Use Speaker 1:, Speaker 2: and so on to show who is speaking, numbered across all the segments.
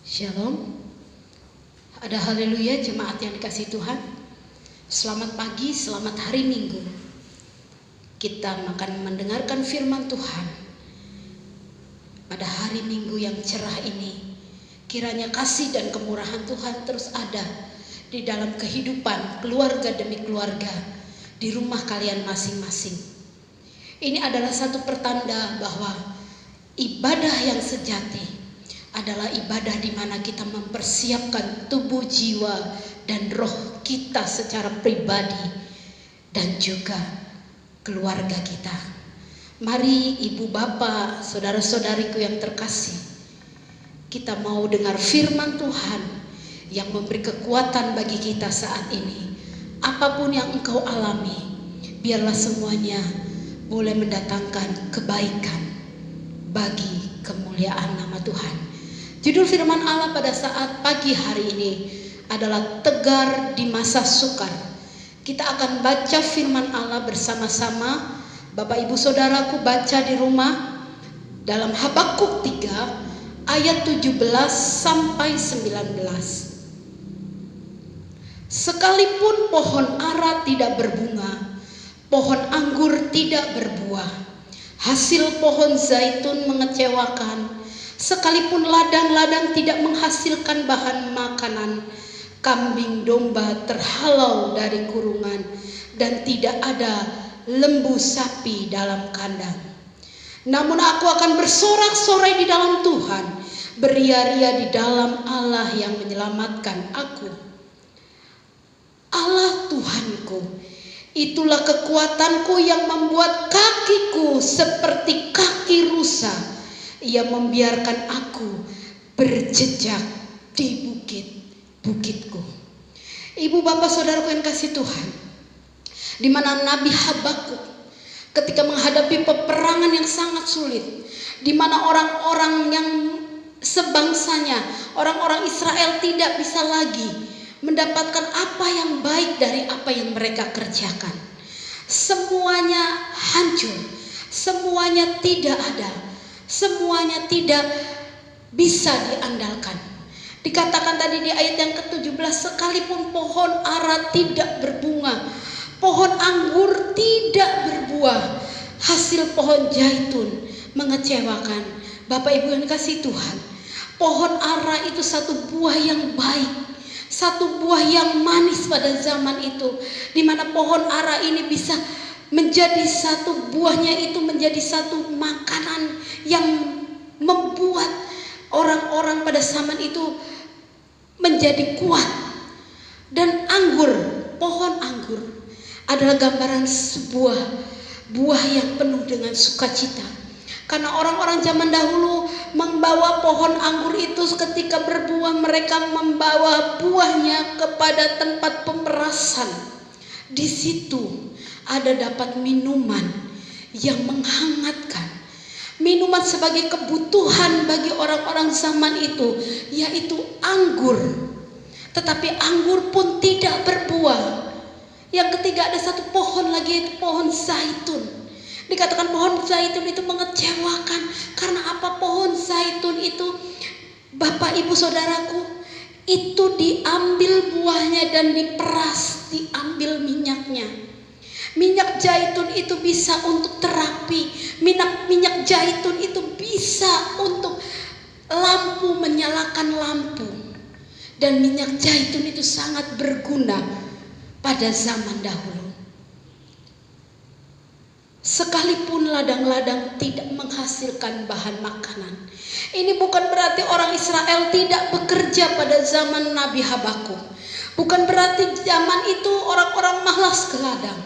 Speaker 1: Shalom. Ada haleluya jemaat yang dikasihi Tuhan. Selamat pagi, selamat hari Minggu. Kita akan mendengarkan firman Tuhan pada hari Minggu yang cerah ini. Kiranya kasih dan kemurahan Tuhan terus ada di dalam kehidupan keluarga demi keluarga, di rumah kalian masing-masing. Ini adalah satu pertanda bahwa ibadah yang sejati adalah ibadah di mana kita mempersiapkan tubuh, jiwa, dan roh kita secara pribadi dan juga keluarga kita. Mari ibu bapak, saudara-saudariku yang terkasih, kita mau dengar firman Tuhan yang memberi kekuatan bagi kita saat ini. Apapun yang engkau alami, biarlah semuanya boleh mendatangkan kebaikan bagi kemuliaan nama Tuhan. Judul firman Allah pada saat pagi hari ini adalah tegar di masa sukar. Kita akan baca firman Allah bersama-sama. Bapak ibu saudaraku baca di rumah dalam Habakuk 3 ayat 17 sampai 19. Sekalipun pohon ara tidak berbunga, pohon anggur tidak berbuah, hasil pohon zaitun mengecewakan, sekalipun ladang-ladang tidak menghasilkan bahan makanan, kambing domba terhalau dari kurungan, dan tidak ada lembu sapi dalam kandang. Namun aku akan bersorak-sorai di dalam Tuhan, beria-ria di dalam Allah yang menyelamatkan aku. Allah Tuhanku, itulah kekuatanku yang membuat kakiku seperti kaki rusa. Ia membiarkan aku berjejak di bukit-bukitku. Ibu bapak saudaraku yang kasih Tuhan, di mana Nabi Habakuk ketika menghadapi peperangan yang sangat sulit, di mana orang-orang yang sebangsanya, orang-orang Israel tidak bisa lagi mendapatkan apa yang baik dari apa yang mereka kerjakan. Semuanya hancur, semuanya tidak ada, semuanya tidak bisa diandalkan. Dikatakan tadi di ayat yang ke-17, sekalipun pohon ara tidak berbunga, pohon anggur tidak berbuah, hasil pohon zaitun mengecewakan. Bapak ibu yang kasih Tuhan, pohon ara itu satu buah yang baik, satu buah yang manis pada zaman itu, di mana pohon ara ini bisa menjadi satu buahnya itu menjadi satu makanan yang membuat orang-orang pada zaman itu menjadi kuat. Dan anggur, pohon anggur adalah gambaran sebuah buah yang penuh dengan sukacita. Karena orang-orang zaman dahulu membawa pohon anggur itu ketika berbuah, mereka membawa buahnya kepada tempat pemerasan. Di situ ada dapat minuman yang menghangatkan, minuman sebagai kebutuhan bagi orang-orang zaman itu, yaitu anggur. Tetapi anggur pun tidak berbuah. Yang ketiga ada satu pohon lagi, yaitu pohon zaitun. Dikatakan pohon zaitun itu mengecewakan. Karena apa? Pohon zaitun itu, bapak ibu saudaraku, itu diambil buahnya dan diperas, diambil minyaknya. Minyak zaitun itu bisa untuk terapi. Minyak zaitun itu bisa untuk lampu, menyalakan lampu. Dan minyak zaitun itu sangat berguna pada zaman dahulu. Sekalipun ladang-ladang tidak menghasilkan bahan makanan. Ini bukan berarti orang Israel tidak bekerja pada zaman Nabi Habakuk. Bukan berarti zaman itu orang-orang malas ke ladang.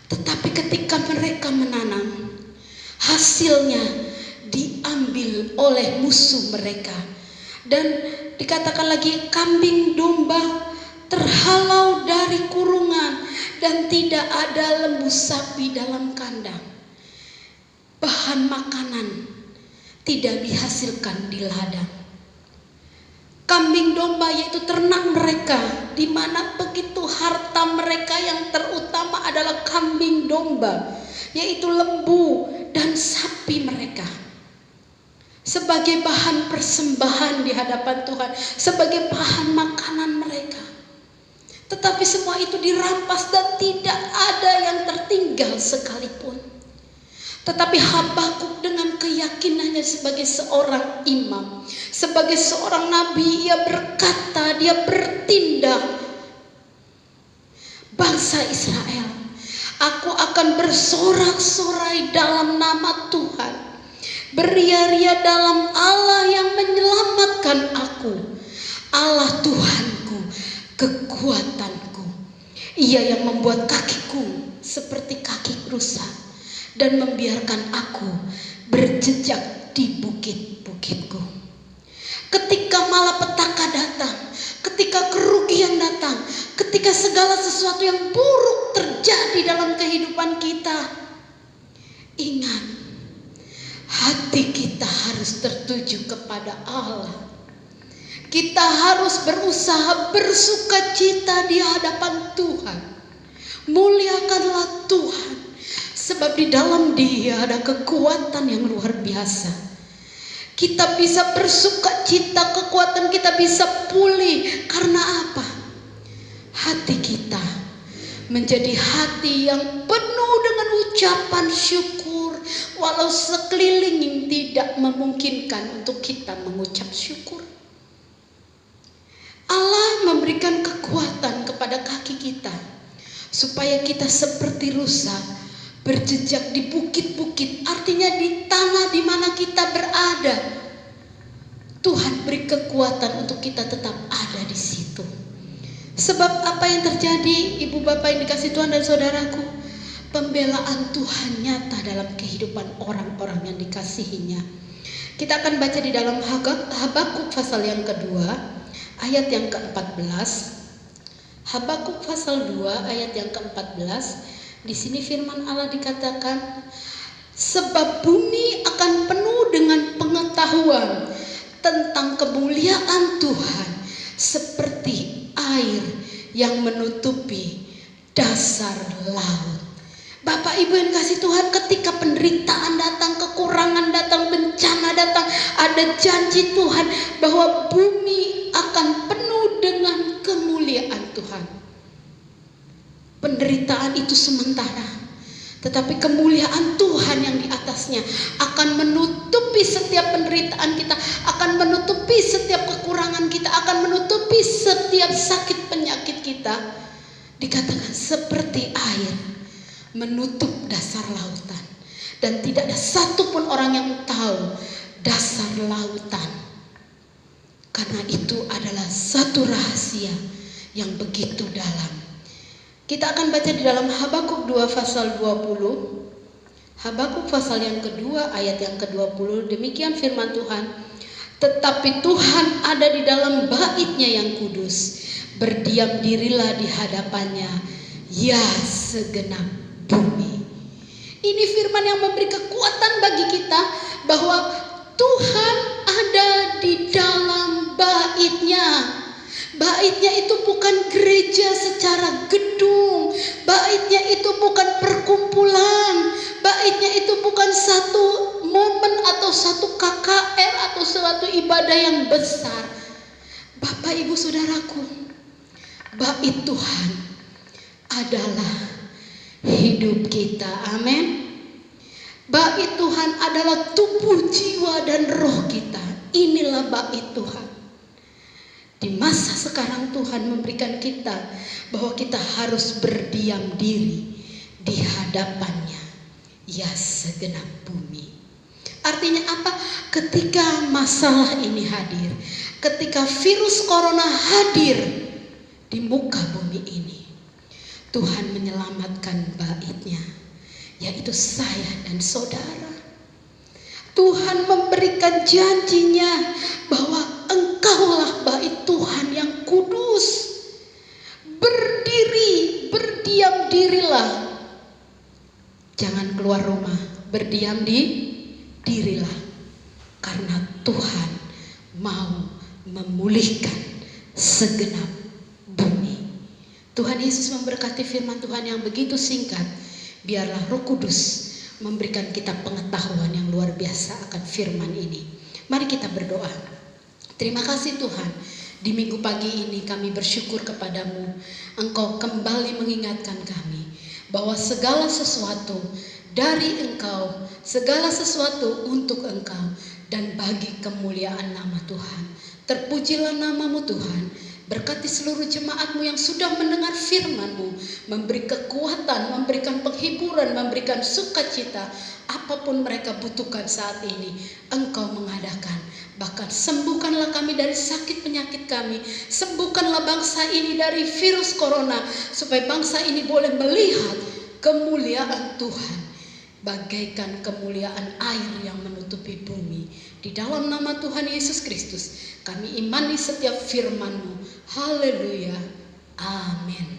Speaker 1: Tetapi ketika mereka menanam, hasilnya diambil oleh musuh mereka. Dan dikatakan lagi, kambing domba terhalau dari kurungan, dan tidak ada lembu sapi dalam kandang. Bahan makanan tidak dihasilkan di ladang. Kambing domba yaitu ternak mereka, di mana begitu harta mereka yang terutama adalah kambing domba, yaitu lembu dan sapi mereka. sebagai bahan persembahan di hadapan Tuhan, sebagai bahan makanan mereka. Tetapi semua itu dirampas dan tidak ada yang tertinggal sekalipun. Tetapi Habakuk dengan keyakinannya sebagai seorang imam, sebagai seorang nabi, ia berkata, dia bertindak, bangsa Israel, aku akan bersorak-sorai dalam nama Tuhan, beria-ria dalam Allah yang menyelamatkan aku, Allah Tuhanku, kekuatanku. Ia yang membuat kakiku seperti kaki rusa dan membiarkan aku berjejak di bukit-bukitku. Ketika malapetaka datang, ketika kerugian datang, ketika segala sesuatu yang buruk terjadi dalam kehidupan kita, ingat, hati kita harus tertuju kepada Allah. Kita harus berusaha bersukacita di hadapan Tuhan. Muliakanlah Tuhan, sebab di dalam Dia ada kekuatan yang luar biasa. Kita bisa bersukacita, kekuatan kita bisa pulih. Karena apa? Hati kita menjadi hati yang penuh dengan ucapan syukur, walau sekeliling tidak memungkinkan untuk kita mengucap syukur. Allah memberikan kekuatan kepada kaki kita supaya kita seperti rusa berjejak di bukit-bukit, artinya di tanah di mana kita berada. Tuhan beri kekuatan untuk kita tetap ada di situ. Sebab apa yang terjadi, ibu bapak yang dikasih Tuhan dan saudaraku, pembelaan Tuhan nyata dalam kehidupan orang-orang yang dikasihinya. Kita akan baca di dalam Habakuk pasal yang kedua, ayat yang ke-14. Habakuk pasal 2 ayat yang ke-14. Di sini firman Allah dikatakan, sebab bumi akan penuh dengan pengetahuan tentang kemuliaan Tuhan seperti air yang menutupi dasar laut. Bapak Ibu yang kasih Tuhan, ketika penderitaan datang, kekurangan datang, bencana datang, ada janji Tuhan bahwa bumi akan penuh dengan kemuliaan Tuhan. Penderitaan itu sementara, tetapi kemuliaan Tuhan yang di atasnya akan menutupi setiap penderitaan kita, akan menutupi setiap kekurangan kita, akan menutupi setiap sakit penyakit kita. Dikatakan seperti air menutup dasar lautan, dan tidak ada satupun orang yang tahu dasar lautan, karena itu adalah satu rahasia yang begitu dalam. Kita akan baca di dalam Habakuk 2 pasal 20. Habakuk pasal yang kedua ayat yang ke-20. Demikian firman Tuhan, tetapi Tuhan ada di dalam bait-Nya yang kudus, berdiam dirilah di hadapannya, ya segenap bumi. Ini firman yang memberi kekuatan bagi kita bahwa Tuhan ada di dalam bait-Nya. Bait-Nya itu bukan gereja secara gedung, bait-Nya itu bukan perkumpulan, bait-Nya itu bukan satu momen atau satu KKR atau suatu ibadah yang besar. Bapak Ibu Saudaraku, bait Tuhan adalah hidup kita. Amin. Bait Tuhan adalah tubuh, jiwa dan roh kita. Inilah bait Tuhan. Di masa sekarang Tuhan memberikan kita bahwa kita harus berdiam diri di hadapannya, ya segenap bumi. Artinya apa? Ketika masalah ini hadir, ketika virus corona hadir di muka bumi ini, Tuhan menyelamatkan bait-Nya, yaitu saya dan saudara. Tuhan memberikan janjinya bahwa engkaulah bait Tuhan yang kudus. Berdiri, berdiam dirilah. Jangan keluar rumah, berdiam dirilah. Karena Tuhan mau memulihkan segenap bumi. Tuhan Yesus memberkati firman Tuhan yang begitu singkat. Biarlah Roh Kudus memberikan kita pengetahuan yang luar biasa akan firman ini. Mari kita berdoa. Terima kasih Tuhan, di minggu pagi ini kami bersyukur kepadamu. Engkau kembali mengingatkan kami bahwa segala sesuatu dari Engkau, segala sesuatu untuk Engkau, dan bagi kemuliaan nama Tuhan. Terpujilah namamu Tuhan. Berkati seluruh jemaatmu yang sudah mendengar firman-Mu, memberi kekuatan, memberikan penghiburan, memberikan sukacita. Apapun mereka butuhkan saat ini, Engkau mengadakan. Bahkan sembuhkanlah kami dari sakit penyakit kami. Sembuhkanlah bangsa ini dari virus corona, supaya bangsa ini boleh melihat kemuliaan Tuhan, bagaikan kemuliaan air yang menutupi bumi. Di dalam nama Tuhan Yesus Kristus kami imani setiap firman-Mu. Haleluya. Amin.